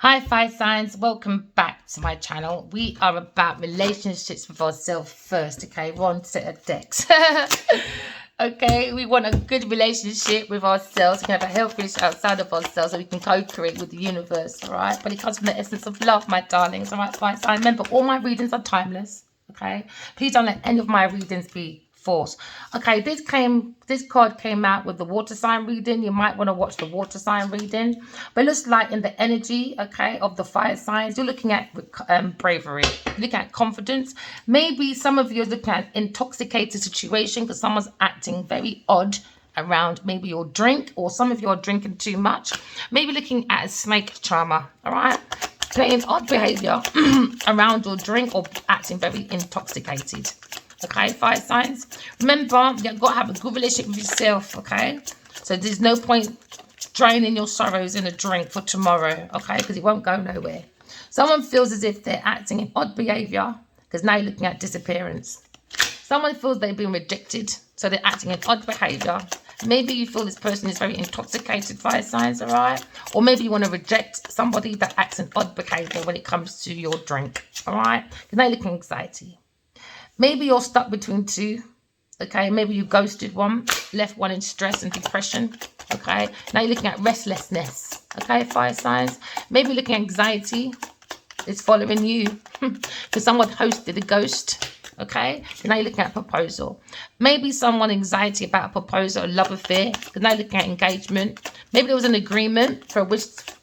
Hi, Fire Signs. Welcome back to my channel. We are about relationships with ourselves first, okay? One set of decks. Okay, we want a good relationship with ourselves. We can have a healthy relationship outside of ourselves so we can co-create with the universe, all right? But it comes from the essence of love, my darlings, all right, Fire Signs? Remember, all my readings are timeless, okay? Please don't let any of my readings be forced. Okay, this card came out with the water sign reading. You might want to watch the water sign reading, but it looks like in the energy, okay, of the fire signs, you're looking at bravery, looking at confidence. Maybe some of you are looking at intoxicated situation because someone's acting very odd around maybe your drink, or some of you are drinking too much. Maybe looking at a snake charmer, all right, playing odd behavior around your drink or acting very intoxicated. Okay, fire signs. Remember, you've got to have a good relationship with yourself, okay? So there's no point draining your sorrows in a drink for tomorrow, okay? Because it won't go nowhere. Someone feels as if they're acting in odd behavior because now you're looking at disappearance. Someone feels they've been rejected, so they're acting in odd behavior. Maybe you feel this person is very intoxicated, fire signs, all right? Or maybe you want to reject somebody that acts in odd behavior when it comes to your drink, all right? Because now you're looking at anxiety. Maybe you're stuck between two, okay? Maybe you ghosted one, left one in stress and depression, okay? Now you're looking at restlessness, okay, fire signs? Maybe looking at anxiety is following you because someone hosted a ghost, okay? Now you're looking at proposal. Maybe someone anxiety about a proposal, a love affair, because now you're looking at engagement. Maybe there was an agreement for a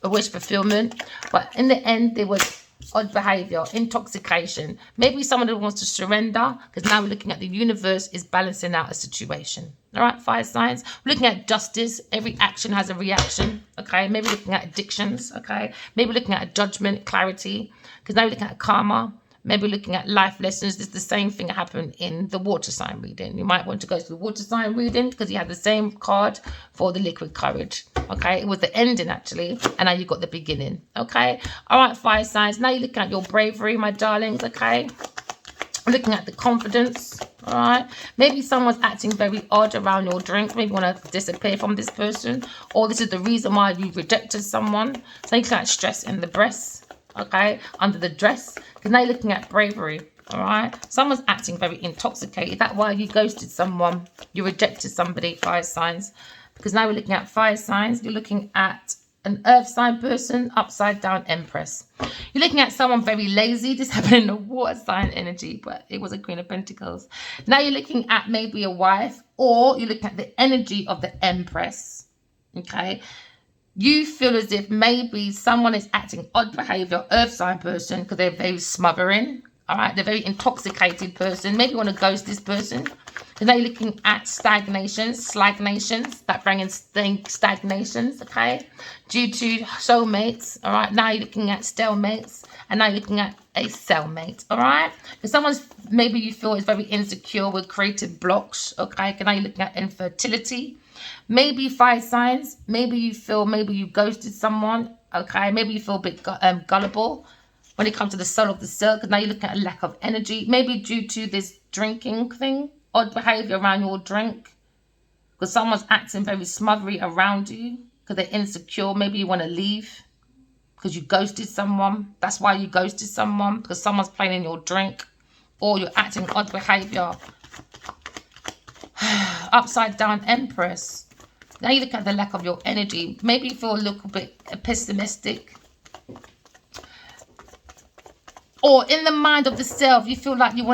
wish fulfillment, but in the end there was odd behavior, intoxication. Maybe someone who wants to surrender, because now we're looking at the universe is balancing out a situation. All right, fire signs. We're looking at justice. Every action has a reaction. Okay, maybe looking at addictions. Okay, maybe looking at judgment, clarity, because now we're looking at karma. Maybe looking at life lessons. This is the same thing that happened in the water sign reading. You might want to go to the water sign reading because you had the same card for the liquid courage. Okay, it was the ending actually, and now you got the beginning. Okay, all right, fire signs. Now you're looking at your bravery, my darlings. Okay, looking at the confidence. All right, maybe someone's acting very odd around your drink. Maybe you want to disappear from this person, or this is the reason why you rejected someone. So you're looking at stress in the breast. Okay, under the dress, because now you're looking at bravery. All right, someone's acting very intoxicated. That's why you ghosted someone, you rejected somebody, fire signs, because now we're looking at fire signs. You're looking at an earth sign person, upside down empress. You're looking at someone very lazy. This happened in the water sign energy, but it was a queen of pentacles. Now you're looking at maybe a wife, or you're looking at the energy of the empress. Okay, you feel as if maybe someone is acting odd behavior, earth sign person, because they're very smothering. All right, they're very intoxicated person. Maybe you want to ghost this person. Because now you're looking at stagnations, that bring in stagnations, okay? Due to soulmates, all right? Now you're looking at stalemates, and now you're looking at a cellmate, all right? Because someone's, maybe you feel is very insecure with creative blocks, okay? Because now you're looking at infertility. Maybe fire signs. Maybe you feel maybe you ghosted someone. Okay, maybe you feel a bit gullible when it comes to the soul of the self. Because now you're looking at a lack of energy. Maybe due to this drinking thing, odd behavior around your drink. Because someone's acting very smothery around you. Because they're insecure. Maybe you want to leave because you ghosted someone. That's why you ghosted someone, because someone's playing in your drink, or you're acting odd behavior. Upside down empress. Now you look at the lack of your energy. Maybe you feel a little bit pessimistic, or in the mind of the self you feel like you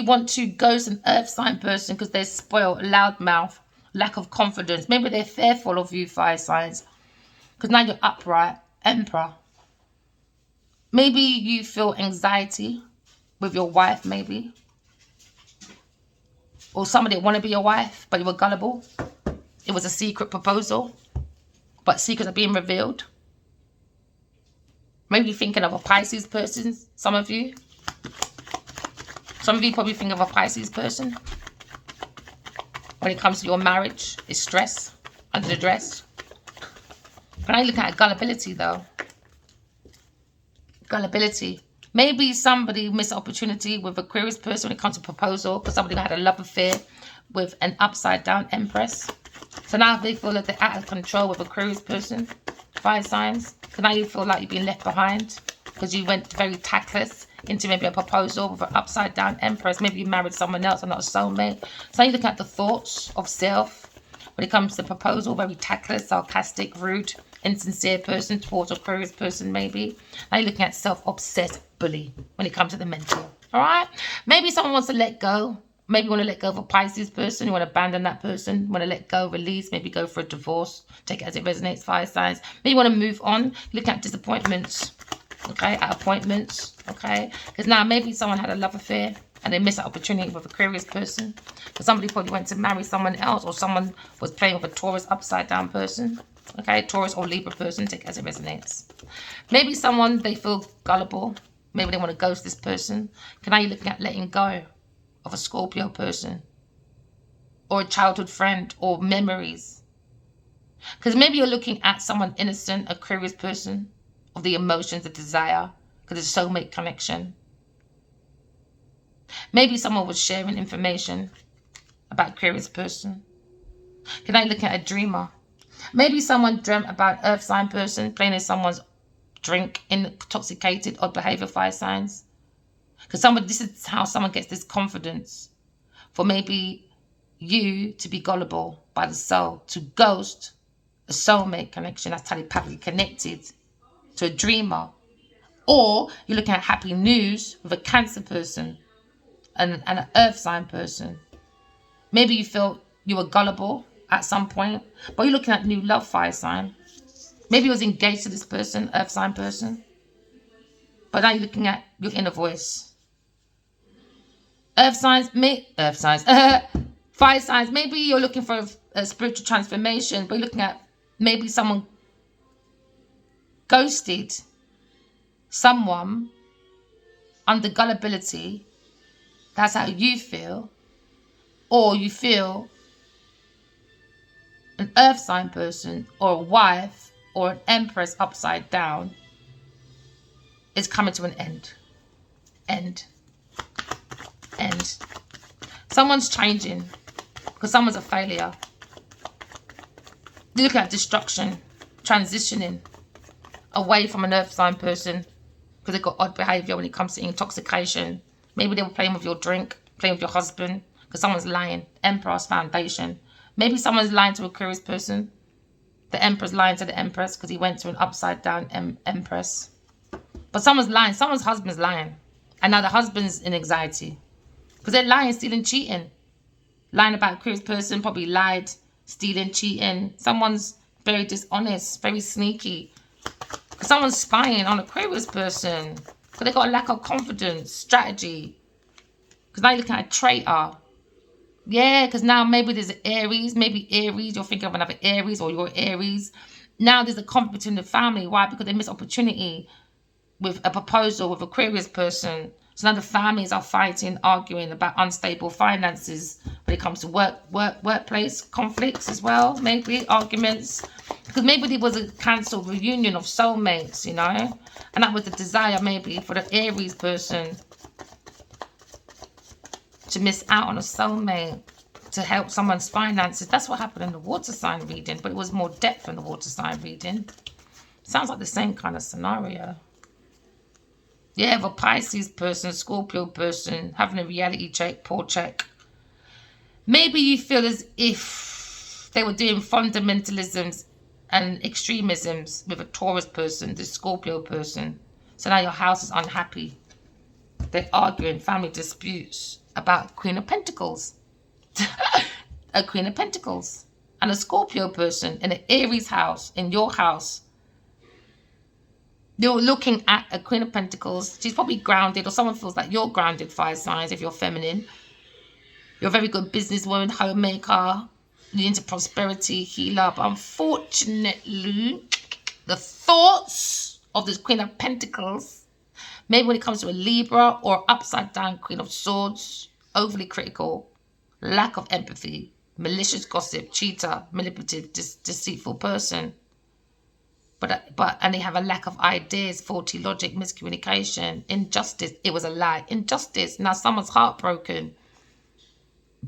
want to ghost an earth sign person because they're spoiled, loudmouth, lack of confidence. Maybe they're fearful of you, fire signs, because now you're upright, emperor. Maybe you feel anxiety with your wife, maybe. Or somebody want to be your wife, but you were gullible. It was a secret proposal, but secrets are being revealed. Maybe you're thinking of a Pisces person, some of you. Some of you probably think of a Pisces person. When it comes to your marriage, it's stress, under the dress. But now you look at gullibility though. Gullibility. Maybe somebody missed an opportunity with Aquarius person when it comes to proposal, because somebody had a love affair with an upside down empress. So now they feel that they're out of control with Aquarius person. Fire signs. Because now you feel like you've been left behind. Because you went very tactless into maybe a proposal with an upside down empress. Maybe you married someone else and not a soulmate. So you look at the thoughts of self. When it comes to proposal, very tactless, sarcastic, rude, insincere person towards a curious person maybe. Now you're looking at self-obsessed bully when it comes to the mental. All right? Maybe someone wants to let go. Maybe you want to let go of a Pisces person. You want to abandon that person. You want to let go, release, maybe go for a divorce. Take it as it resonates, fire signs. Maybe you want to move on. Look at disappointments. Okay, at appointments. Okay, because now maybe someone had a love affair and they missed an opportunity with a curious person. Because somebody probably went to marry someone else, or someone was playing with a Taurus upside down person. Okay, Taurus or Libra person. Take it as it resonates. Maybe someone, they feel gullible. Maybe they want to ghost this person. Now you're looking at letting go of a Scorpio person or a childhood friend or memories. Because maybe you're looking at someone innocent, a curious person of the emotions, the desire, because it's a soulmate connection. Maybe someone was sharing information about a curious person. Now you're looking at a dreamer. Maybe someone dreamt about an earth sign person playing in someone's drink, intoxicated, odd behavior, fire signs. Because this is how someone gets this confidence for maybe you to be gullible by the soul, to ghost a soulmate connection that's telepathically connected to a dreamer. Or you're looking at happy news with a Cancer person and an earth sign person. Maybe you felt you were gullible at some point, but you're looking at new love, fire sign. Maybe you was engaged to this person, earth sign person, but now you're looking at your inner voice. Fire signs, maybe you're looking for a spiritual transformation, but you're looking at maybe someone ghosted someone under gullibility. That's how you feel. Or you feel an earth sign person or a wife or an empress upside down is coming to an end. End. Someone's changing because someone's a failure. You look at destruction, transitioning away from an earth sign person because they've got odd behavior when it comes to intoxication. Maybe they were playing with your drink, playing with your husband because someone's lying. Emperor's foundation. Maybe someone's lying to a curious person. The emperor's lying to the empress because he went to an upside down empress. But someone's lying. Someone's husband's lying. And now the husband's in anxiety. Because they're lying, stealing, cheating. Lying about a curious person, probably lied, stealing, cheating. Someone's very dishonest, very sneaky. Because someone's spying on a curious person. Because they got a lack of confidence, strategy. Because now you're looking at a traitor. Yeah, because now maybe there's an Aries. Maybe Aries, you're thinking of another Aries or you're Aries. Now there's a conflict in the family. Why? Because they miss opportunity with a proposal with a curious person. So now the families are fighting, arguing about unstable finances when it comes to workplace conflicts as well. Maybe arguments. Because maybe there was a cancelled reunion of soulmates, you know. And that was the desire maybe for the Aries person to miss out on a soulmate, to help someone's finances. That's what happened in the water sign reading, but it was more depth in the water sign reading. Sounds like the same kind of scenario. Yeah, the Pisces person, Scorpio person, having a reality check, poor check. Maybe you feel as if they were doing fundamentalisms and extremisms with a Taurus person, the Scorpio person. So now your house is unhappy. They're arguing, family disputes about Queen of Pentacles. A Queen of Pentacles. And a Scorpio person in an Aries house, in your house. You're looking at a Queen of Pentacles. She's probably grounded, or someone feels like you're grounded, fire signs, if you're feminine. You're a very good businesswoman, homemaker. You're into prosperity, healer. But unfortunately, the thoughts of this Queen of Pentacles, maybe when it comes to a Libra or upside down Queen of Swords, overly critical, lack of empathy, malicious gossip, cheater, manipulative, deceitful person. And they have a lack of ideas, faulty logic, miscommunication, injustice. It was a lie. Injustice. Now someone's heartbroken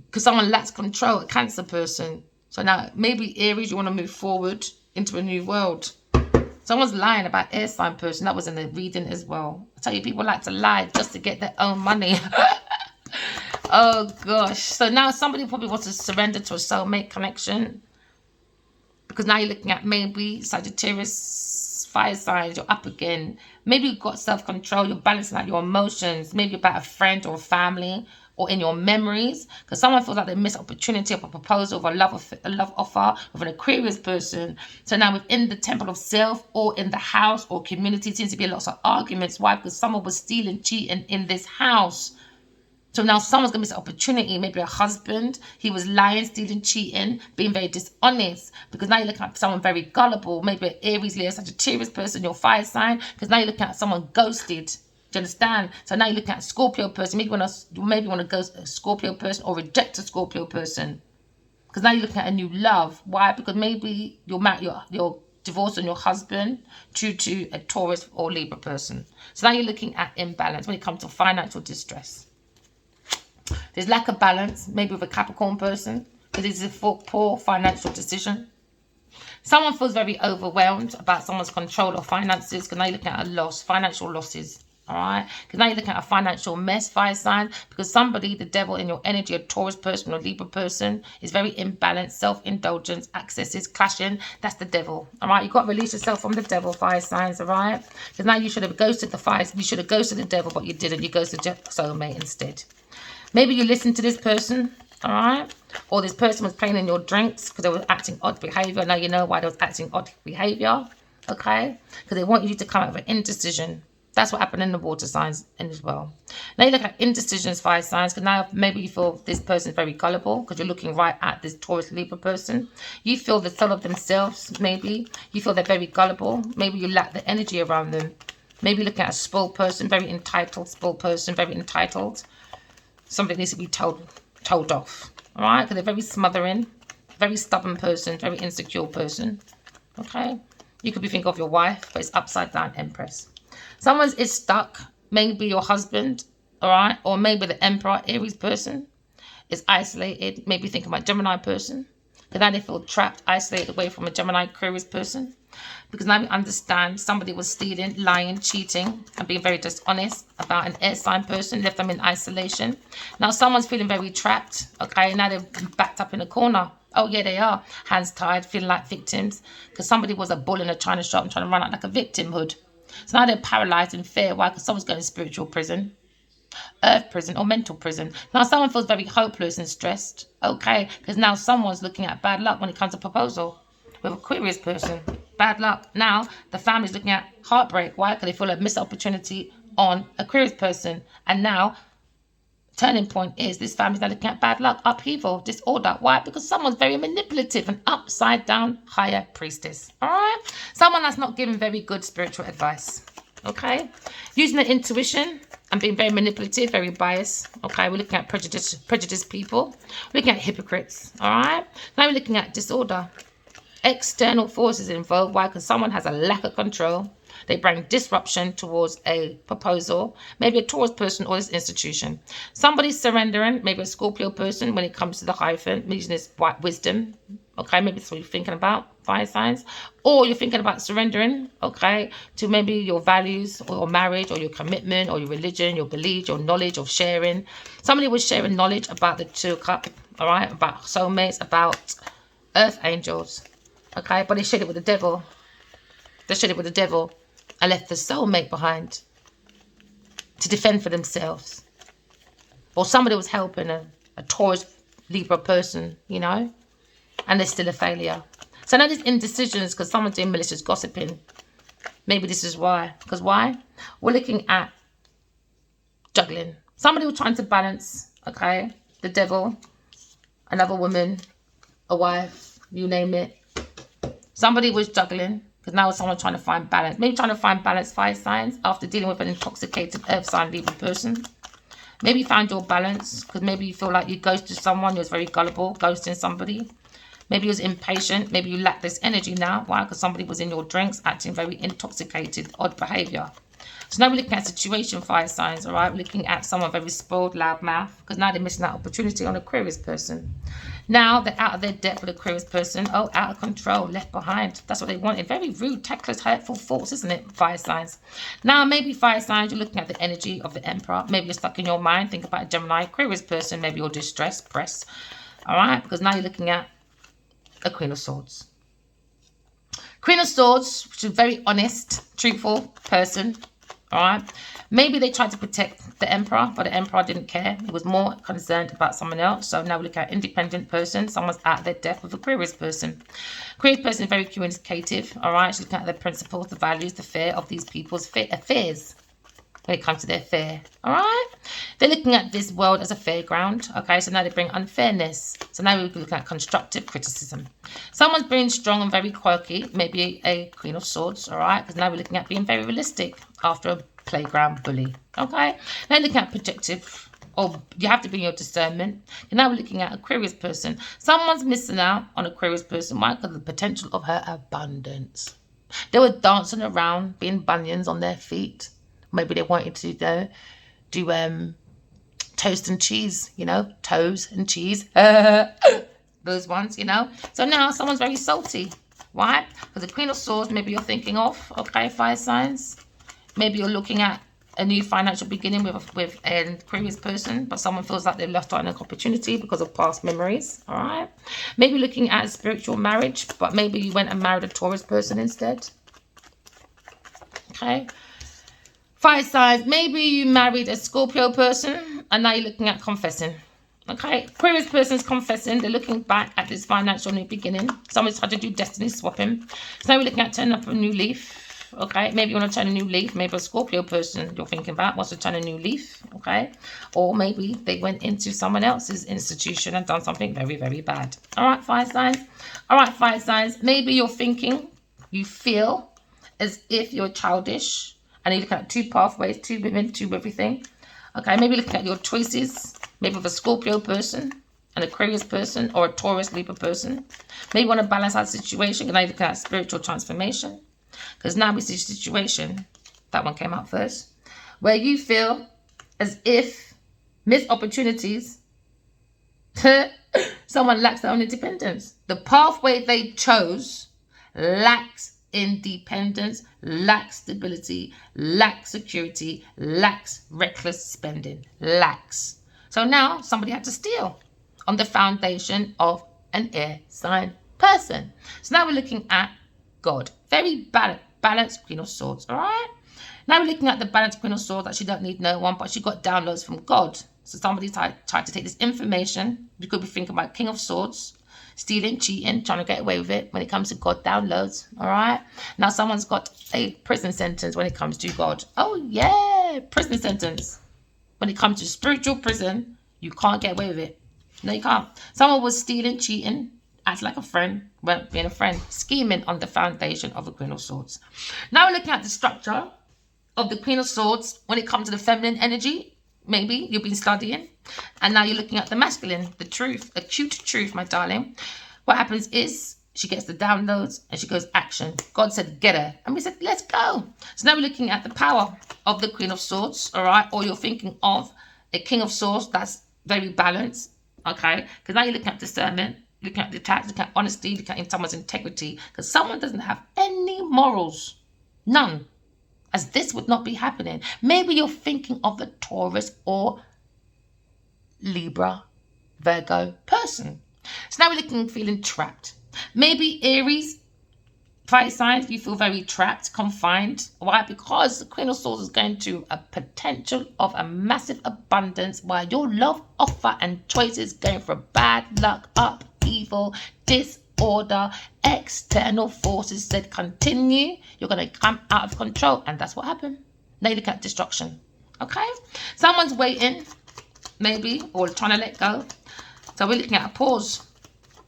because someone lacks control, a Cancer person. So now maybe Aries, you want to move forward into a new world. Someone's lying about air sign person. That was in the reading as well. I tell you, people like to lie just to get their own money. Oh, gosh. So now somebody probably wants to surrender to a soulmate connection. Because now you're looking at maybe Sagittarius, fire signs, you're up again. Maybe you've got self-control, you're balancing out your emotions, maybe about a friend or family or in your memories. Because someone feels like they missed opportunity of a proposal, of a love offer with an Aquarius person. So now within the temple of self or in the house or community, seems to be lots of arguments. Why? Because someone was stealing, cheating in this house. So now someone's going to miss an opportunity, maybe a husband. He was lying, stealing, cheating, being very dishonest. Because now you're looking at someone very gullible, maybe an Aries, Leo, Sagittarius person, your fire sign. Because now you're looking at someone ghosted. Do you understand? So now you're looking at a Scorpio person. Maybe you want to ghost a Scorpio person or reject a Scorpio person. Because now you're looking at a new love. Why? Because maybe you're divorced on your husband due to a Taurus or Libra person. So now you're looking at imbalance when it comes to financial distress. There's lack of balance, maybe with a Capricorn person, because this is a poor financial decision. Someone feels very overwhelmed about someone's control of finances, because now you're looking at a loss, financial losses, all right? Because now you're looking at a financial mess, fire sign, because somebody, the devil in your energy, a Taurus person or Libra person, is very imbalanced, self-indulgence, accesses, clashing. That's the devil, all right? You've got to release yourself from the devil, fire signs, all right? Because now you should have ghosted the fire, you should have ghosted the devil, but you didn't. You ghosted your soulmate instead. Maybe you listen to this person, all right? Or this person was playing in your drinks because they were acting odd behavior. Now you know why they was acting odd behavior, okay? Because they want you to come out with an indecision. That's what happened in the water signs as well. Now you look at indecisions, fire signs, because now maybe you feel this person is very gullible because you're looking right at this Taurus Libra person. You feel the soul of themselves, maybe. You feel they're very gullible. Maybe you lack the energy around them. Maybe looking at a spoiled person, very entitled, spoiled person, very entitled. Something needs to be told off, all right? Because they're very smothering, very stubborn person, very insecure person, okay? You could be thinking of your wife, but it's upside down Empress. Someone is stuck, maybe your husband, all right? Or maybe the Emperor, Aries person is isolated, maybe thinking about Gemini person. Because now they feel trapped, isolated away from a Gemini, Aquarius person. Because now we understand somebody was stealing, lying, cheating, and being very dishonest about an air sign person, left them in isolation. Now someone's feeling very trapped, okay? Now they're backed up in a corner. Oh, yeah, they are. Hands tied, feeling like victims. Because somebody was a bull in a china shop and trying to run out like a victimhood. So now they're paralyzed in fear. Why? Because someone's going to spiritual prison, earth prison, or mental prison. Now someone feels very hopeless and stressed, okay? Because now someone's looking at bad luck when it comes to proposal with Aquarius person. Bad luck. Now the family's looking at heartbreak. Why? Because they feel a missed opportunity on Aquarius person. And now turning point is this family's now looking at bad luck, upheaval, disorder. Why? Because someone's very manipulative, an upside down higher priestess. All right? Someone that's not giving very good spiritual advice. Okay? Using their intuition and being very manipulative, very biased. Okay? We're looking at prejudiced people. We're looking at hypocrites. All right? Now we're looking at disorder. External forces involved. Why? Because someone has a lack of control. They bring disruption towards a proposal, maybe a Taurus person or this institution. Somebody's surrendering, maybe a Scorpio person when it comes to the hyphen, using this white wisdom. Okay, maybe that's what you're thinking about, fire signs. Or you're thinking about surrendering, okay, to maybe your values or your marriage or your commitment or your religion, your belief, your knowledge of sharing. Somebody was sharing knowledge about the Two of Cups, all right, about soulmates, about earth angels. Okay, but they shared it with the devil. They shared it with the devil and left the soulmate behind to defend for themselves. Or somebody was helping a Taurus Libra person, you know, and they're still a failure. So now there's indecisions because someone's doing malicious gossiping. Maybe this is why. Because why? We're looking at juggling. Somebody was trying to balance, okay, the devil, another woman, a wife, you name it. Somebody was juggling because now someone's trying to find balance. Maybe trying to find balance, fire signs, after dealing with an intoxicated earth sign Libra person. Maybe you found your balance because maybe you feel like you ghosted someone. You was very gullible, ghosting somebody. Maybe you was impatient. Maybe you lack this energy now. Why? Because somebody was in your drinks, acting very intoxicated, odd behavior. So now we're looking at situation, fire signs, all right? We're looking at someone very spoiled, loud mouth, because now they're missing that opportunity on Aquarius person. Now they're out of their depth with Aquarius person. Oh, out of control, left behind. That's what they wanted. Very rude, tactless, hurtful thoughts, isn't it? Fire signs. Now, maybe fire signs, you're looking at the energy of the Emperor. Maybe you're stuck in your mind. Think about a Gemini, Aquarius person. Maybe you're distressed, press. All right, because now you're looking at a Queen of Swords. Queen of Swords, which is a very honest, truthful person. All right. Maybe they tried to protect the Emperor, but the Emperor didn't care. He was more concerned about someone else. So now we look at independent person. Someone's at their death with a Aquarius person. Aquarius person is very communicative. All right. She's looking at the principles, the values, the fear of these people's fears. When it comes to their fear. All right. They're looking at this world as a fairground. Okay. So now they bring unfairness. So now we're looking at constructive criticism. Someone's being strong and very quirky. Maybe a Queen of Swords. All right. Because now we're looking at being very realistic after a playground bully. Okay. Now looking at projective. Or you have to bring your discernment. And now we're looking at Aquarius person. Someone's missing out on Aquarius person. Why? Because of the potential of her abundance. They were dancing around, being bunions on their feet. Maybe they wanted to do toast and cheese, you know, toes and cheese. Those ones, you know. So now someone's very salty. Why? Because the Queen of Swords, maybe you're thinking of, okay, fire signs. Maybe you're looking at a new financial beginning with an Aquarius person, but someone feels like they've left out an opportunity because of past memories. All right. Maybe looking at a spiritual marriage, but maybe you went and married a Taurus person instead. Okay. Fire signs, maybe you married a Scorpio person and now you're looking at confessing. Okay, Aquarius person's confessing. They're looking back at this financial new beginning. Someone's tried to do destiny swapping. So now we're looking at turning up a new leaf. Okay, maybe you want to turn a new leaf. Maybe a Scorpio person you're thinking about wants to turn a new leaf. Okay, or maybe they went into someone else's institution and done something very, very bad. All right, fire signs. All right, fire signs. Maybe you're thinking, you feel as if you're childish. And you look at two pathways, two women, two everything. Okay, maybe looking at your choices. Maybe with a Scorpio person, an Aquarius person, or a Taurus Libra person. Maybe you want to balance out the situation. And now you look at spiritual transformation. Because now we see a situation, that one came out first, where you feel as if missed opportunities, someone lacks their own independence. The pathway they chose lacks independence, lacks stability, lacks security, lacks reckless spending, lacks. So now somebody had to steal on the foundation of an air sign person. So now we're looking at God. Very balanced Queen of Swords, all right? Now we're looking at the balanced Queen of Swords that she don't need no one, but she got downloads from God. So somebody tried to take this information. You could be thinking about King of Swords, stealing, cheating, trying to get away with it when it comes to God downloads, all right? Now someone's got a prison sentence when it comes to God. Oh, yeah, prison sentence. When it comes to spiritual prison, you can't get away with it. No, you can't. Someone was stealing, cheating, acting like a friend, well, being a friend, scheming on the foundation of a Queen of Swords. Now we're looking at the structure of the Queen of Swords when it comes to the feminine energy. Maybe you've been studying and now you're looking at the masculine, the truth, acute truth, my darling. What happens is she gets the downloads and she goes action. God said, get her. And we said, let's go. So now we're looking at the power of the Queen of Swords, all right? Or you're thinking of a King of Swords that's very balanced, okay? Because now you're looking at discernment, looking at detach, looking at honesty, looking at someone's integrity. Because someone doesn't have any morals, none. As this would not be happening. Maybe you're thinking of the Taurus or Libra, Virgo person. So now we're looking, feeling trapped. Maybe Aries, fire signs, you feel very trapped, confined. Why? Because the Queen of Swords is going to a potential of a massive abundance while your love offer and choices going for bad luck, upheaval, disorder, external forces said continue, you're going to come out of control, and that's what happened. Now you look at destruction. Okay, someone's waiting maybe, or trying to let go. So we're looking at a pause.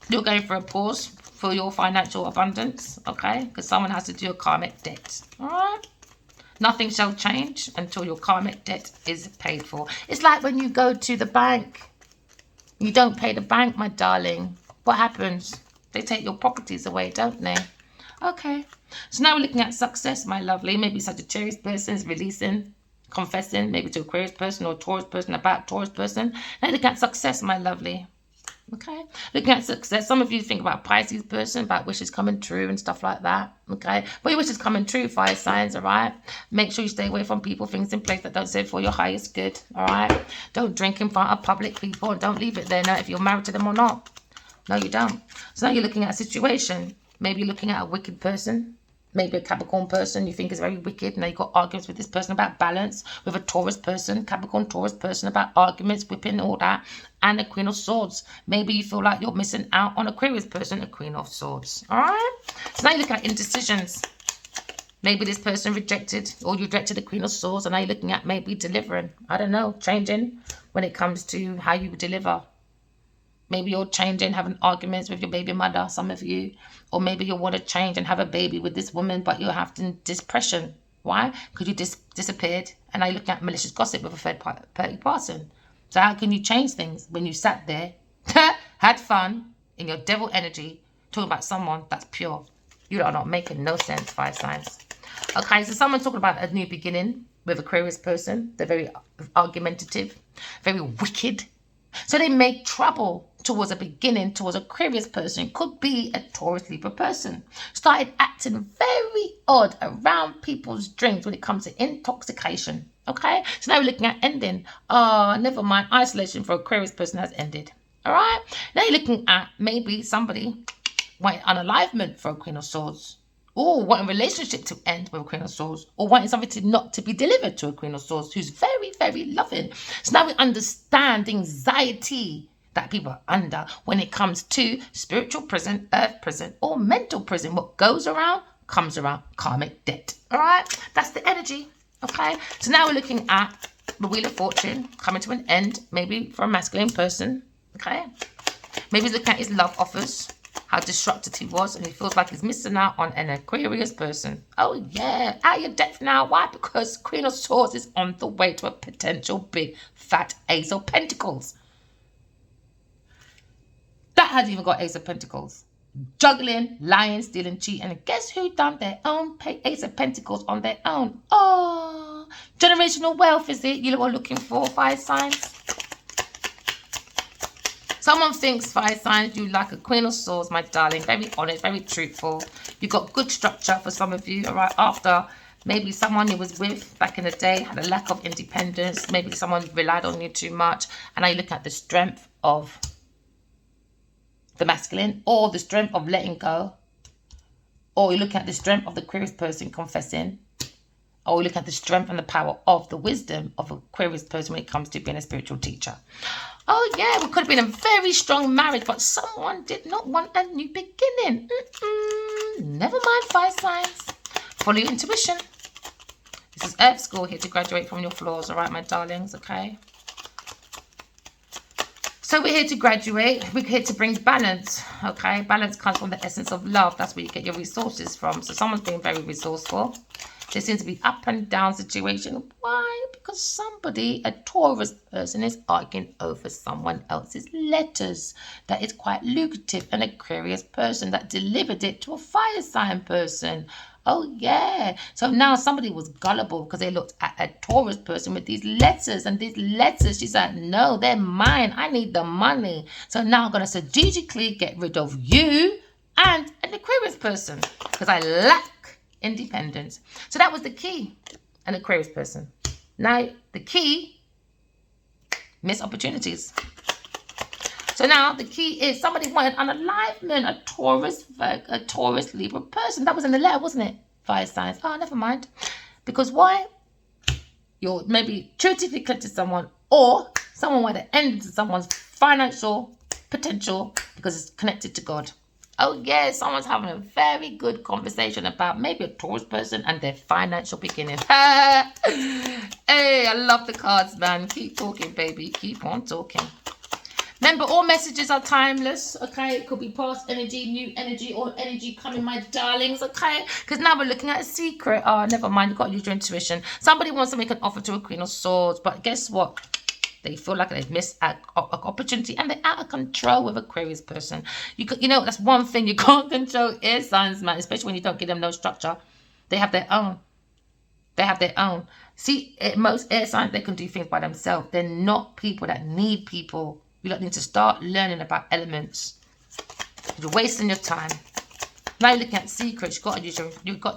You're going for a pause for your financial abundance, okay? Because someone has to do a karmic debt. All right, nothing shall change until your karmic debt is paid for. It's like when you go to the bank, you don't pay the bank, my darling. What happens? They take your properties away, don't they? Okay. So now we're looking at success, my lovely. Maybe Sagittarius person is releasing, confessing, maybe to Aquarius person or Taurus person about Taurus person. Now look at success, my lovely. Okay, looking at success. Some of you think about Pisces person, about wishes coming true and stuff like that. Okay, but your wishes coming true, fire signs. All right, make sure you stay away from people, things in place that don't serve for your highest good. All right, don't drink in front of public people and don't leave it there. Now, if you're married to them or not. No, you don't. So now you're looking at a situation. Maybe you're looking at a wicked person. Maybe a Capricorn person you think is very wicked. Now you've got arguments with this person about balance. With a Taurus person, Capricorn Taurus person about arguments, whipping, all that. And a Queen of Swords. Maybe you feel like you're missing out on Aquarius person, a Queen of Swords. All right? So now you're looking at indecisions. Maybe this person rejected, or you rejected the Queen of Swords, and now you're looking at maybe delivering. I don't know, changing when it comes to how you deliver. Maybe you're changing, having arguments with your baby mother, some of you. Or maybe you want to change and have a baby with this woman, but you're having depression. Why? Because you disappeared, and now you're looking at malicious gossip with a third-party person. So how can you change things when you sat there, had fun, in your devil energy, talking about someone that's pure? You are not making no sense, fire signs. Okay, so someone talking about a new beginning with a Aquarius person. They're very argumentative, very wicked. So they make trouble towards a beginning, towards a Aquarius person. Could be a Taurus Libra person. Started acting very odd around people's drinks when it comes to intoxication. Okay? So now we're looking at ending. Never mind. Isolation for Aquarius person has ended. Alright? Now you're looking at maybe somebody wanting unalivement for a Queen of Swords. Or wanting relationship to end with a Queen of Swords. Or wanting something to not to be delivered to a Queen of Swords who's very, very loving. So now we understand the anxiety that people are under when it comes to spiritual prison, earth prison, or mental prison. What goes around, comes around. Karmic debt. Alright? That's the energy. Okay? So now we're looking at the Wheel of Fortune coming to an end. Maybe for a masculine person. Okay? Maybe he's looking at his love offers. How disrupted he was, and he feels like he's missing out on an Aquarius person. Oh yeah, out of your depth now. Why? Because Queen of Swords is on the way to a potential big fat Ace of Pentacles. That hasn't even got Ace of Pentacles. Juggling, lying, stealing, cheating. And guess who done their own Ace of Pentacles on their own? Oh, generational wealth is it you are looking for, fire signs? Someone thinks, fire signs, you like a Queen of Swords, my darling. Very honest, very truthful. You've got good structure for some of you, all right? After maybe someone you was with back in the day had a lack of independence. Maybe someone relied on you too much. And now you look at the strength of the masculine, or the strength of letting go. Or you look at the strength of the Aquarius person confessing. Or you look at the strength and the power of the wisdom of an Aquarius person when it comes to being a spiritual teacher. Oh, yeah, we could have been a very strong marriage, but someone did not want a new beginning. Never mind, fire signs. Follow your intuition. This is Earth School, here to graduate from your flaws, all right, my darlings, okay? So we're here to graduate. We're here to bring balance, okay? Balance comes from the essence of love. That's where you get your resources from. So someone's being very resourceful. There seems to be up and down situation. Why? Because somebody, a Taurus person, is arguing over someone else's letters. That is quite lucrative. An Aquarius person that delivered it to a fire sign person. Oh, yeah. So now somebody was gullible because they looked at a Taurus person with these letters. And these letters, she's like, no, they're mine. I need the money. So now I'm going to strategically get rid of you and an Aquarius person because I lack independence. So that was the key, an Aquarius person. Now the key, missed opportunities. So now the key is somebody wanted unalivement, a Taurus Libra person. That was in the letter, wasn't it? Fire signs. Oh, never mind. Because why? You're maybe truthfully connected to someone, or someone wanted to end someone's financial potential because it's connected to God. Oh, yeah, someone's having a very good conversation about maybe a Taurus person and their financial beginning. Hey, I love the cards, man. Keep talking, baby. Keep on talking. Remember, all messages are timeless, okay? It could be past energy, new energy, or energy coming, my darlings, okay? Because now we're looking at a secret. Oh, never mind. You've got to use your intuition. Somebody wants to make an offer to a Queen of Swords, but guess what? They feel like they've missed an opportunity and they're out of control with Aquarius person. You know, that's one thing you can't control air signs, man, especially when you don't give them no structure. They have their own. They have their own. See, most air signs, they can do things by themselves. They're not people that need people. You lot need to start learning about elements. You're wasting your time. Now you're looking at secrets. You've got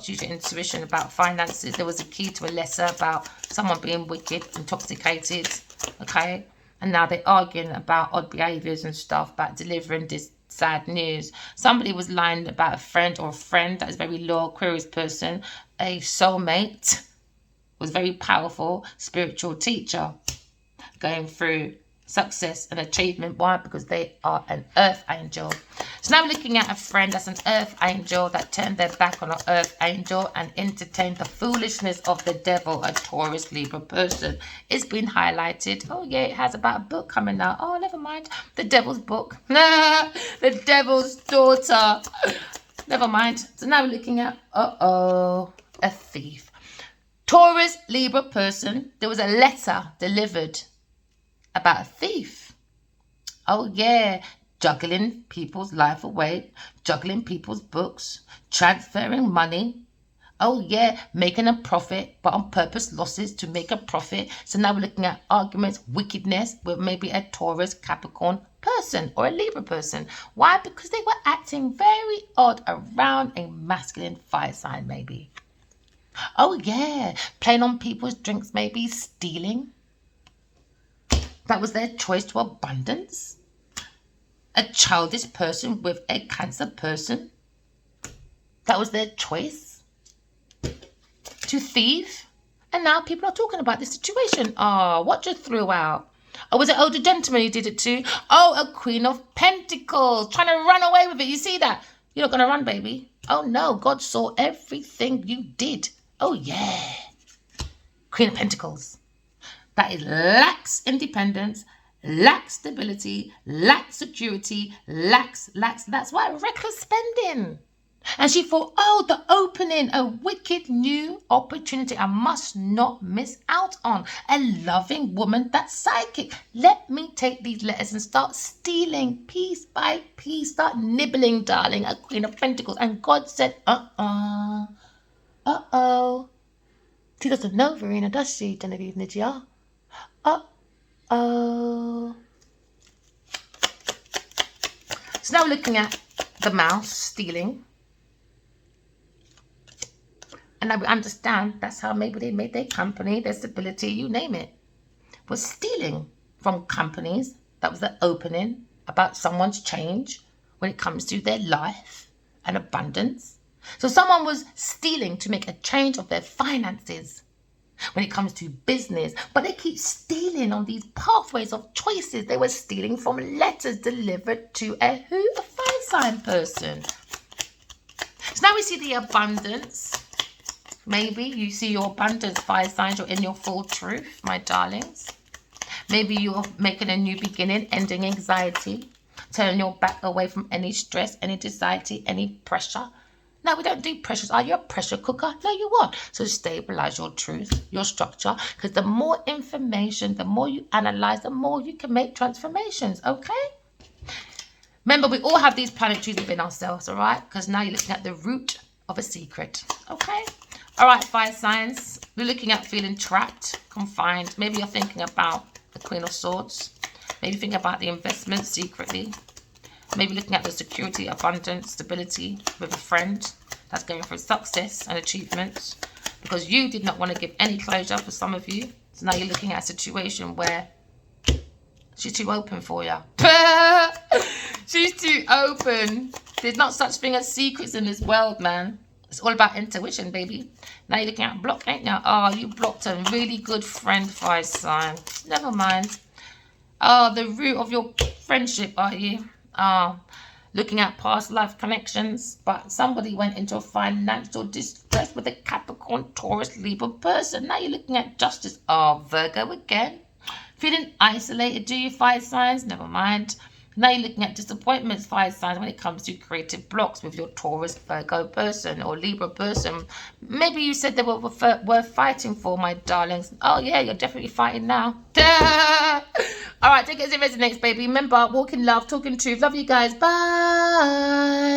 to use your intuition about finances. There was a key to a lesser about someone being wicked, intoxicated, okay? And now they're arguing about odd behaviours and stuff, about delivering this sad news. Somebody was lying about a friend that is very loyal, Aquarius person, a soulmate, was very powerful spiritual teacher, going through success and achievement. Why? Because they are an earth angel. So now we're looking at a friend that's an earth angel that turned their back on an earth angel and entertained the foolishness of the devil, a Taurus Libra person. It's been highlighted. Oh yeah, it has about a book coming out. Oh, never mind. The devil's book. The devil's daughter. Never mind. So now we're looking at, a thief. Taurus Libra person. There was a letter delivered about a thief. Oh yeah, juggling people's life away, juggling people's books, transferring money. Oh yeah, making a profit, but on purpose losses to make a profit. So now we're looking at arguments, wickedness with maybe a Taurus Capricorn person or a Libra person. Why? Because they were acting very odd around a masculine fire sign maybe. Oh yeah, playing on people's drinks, maybe stealing. That was their choice to abundance. A childish person with a Cancer person. That was their choice to thieve. And now people are talking about this situation. Oh, what just threw out? Oh, was it older gentleman who did it too? Oh, a Queen of Pentacles trying to run away with it. You see that? You're not going to run, baby. Oh no, God saw everything you did. Oh yeah. Queen of Pentacles. That is lacks independence, lacks stability, lacks security, lacks. That's why reckless spending. And she thought, oh, the opening, a wicked new opportunity I must not miss out on. A loving woman that's psychic. Let me take these letters and start stealing piece by piece. Start nibbling, darling, a Queen of Pentacles. And God said, She doesn't know Verena, does she, Genevieve Nidia? Uh-oh. So now we're looking at the mouse stealing. And now we understand that's how maybe they made their company, their stability, you name it, was stealing from companies. That was the opening about someone's change when it comes to their life and abundance. So someone was stealing to make a change of their finances when it comes to business, but they keep stealing on these pathways of choices. They were stealing from letters delivered to a fire sign person. So now we see the abundance. Maybe you see your abundance, fire signs. You're in your full truth, my darlings. Maybe you're making a new beginning, ending anxiety, turning your back away from any stress, any anxiety, any pressure. No, we don't do pressures. Are you a pressure cooker? No, you won't. So stabilize your truth, your structure, because the more information, the more you analyze, the more you can make transformations, okay? Remember, we all have these planetaries within ourselves, all right? Because now you're looking at the root of a secret, okay? All right, fire signs. We're looking at feeling trapped, confined. Maybe you're thinking about the Queen of Swords. Maybe think about the investment secretly. Maybe looking at the security, abundance, stability with a friend that's going through success and achievements. Because you did not want to give any closure for some of you. So now you're looking at a situation where she's too open for you. She's too open. There's not such thing as secrets in this world, man. It's all about intuition, baby. Now you're looking at block, ain't you? Oh, you blocked a really good friend, fire sign. Never mind. Oh, the root of your friendship, are you? Looking at past life connections, but somebody went into financial distress with a Capricorn, Taurus, Libra person. Now you're looking at justice. Oh, Virgo again. Feeling isolated, do you, fire signs? Never mind. Now you're looking at disappointments, fire signs, when it comes to creative blocks with your Taurus, Virgo person or Libra person. Maybe you said they were worth fighting for, my darlings. Oh, yeah, you're definitely fighting now. All right, take it as it resonates, baby. Remember, walk in love, talking truth. Love you guys. Bye.